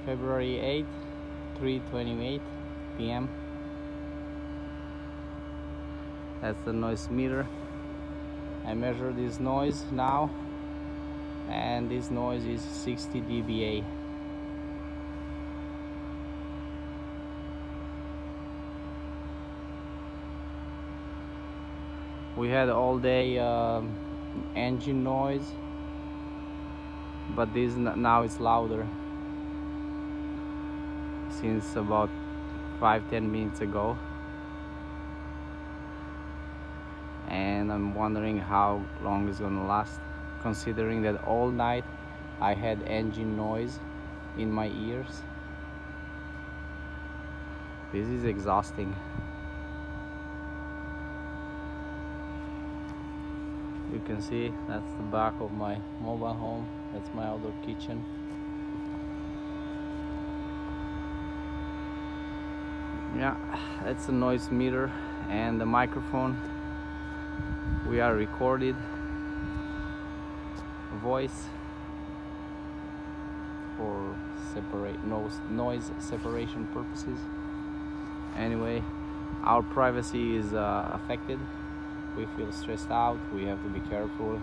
February 8th, 3:28 p.m. That's the noise meter. I measure this noise now, and this noise is 60 dBA. We had all day engine noise, but this now is louder since about 5-10 minutes ago, and I'm wondering how long it's gonna last, considering that all night I had engine noise in my ears. This is exhausting. You can see that's the back of my mobile home. That's my outdoor kitchen. Yeah, that's the noise meter and the microphone. We are recorded voice for noise separation purposes. Anyway, our privacy is affected. We feel stressed out. We have to be careful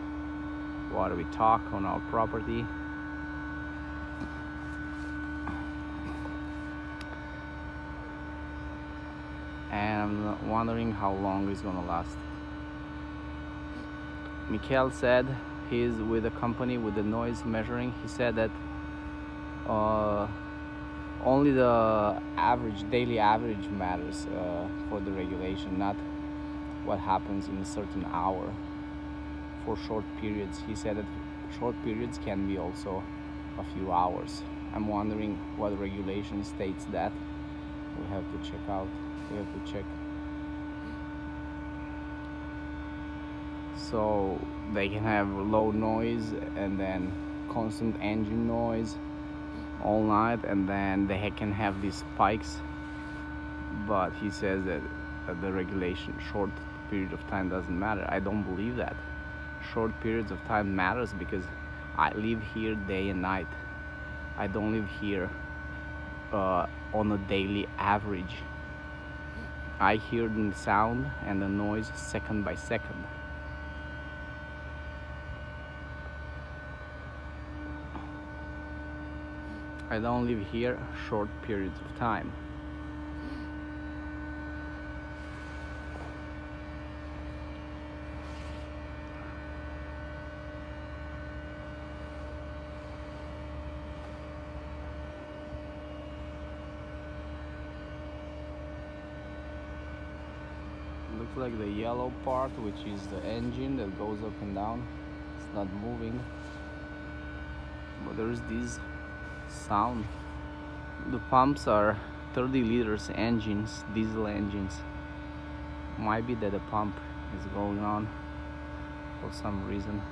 what we talk on our property. And I'm wondering how long it's gonna last. Mikhail said he's with a company with the noise measuring. He said that only the daily average matters for the regulation, not what happens in a certain hour. For short periods, he said that short periods can be also a few hours. I'm wondering what regulation states that. We have to check out. We have to check. So they can have low noise and then constant engine noise all night, and then they can have these spikes. But he says that the regulation short period of time doesn't matter. I don't believe that. Short periods of time matters because I live here day and night. I don't live here on a daily average. I hear the sound and the noise second by second. I don't live here short periods of time. Looks like the yellow part, which is the engine that goes up and down, it's not moving, but there's this sound. The pumps are 30 liters engines, diesel engines. Might be that the pump is going on for some reason.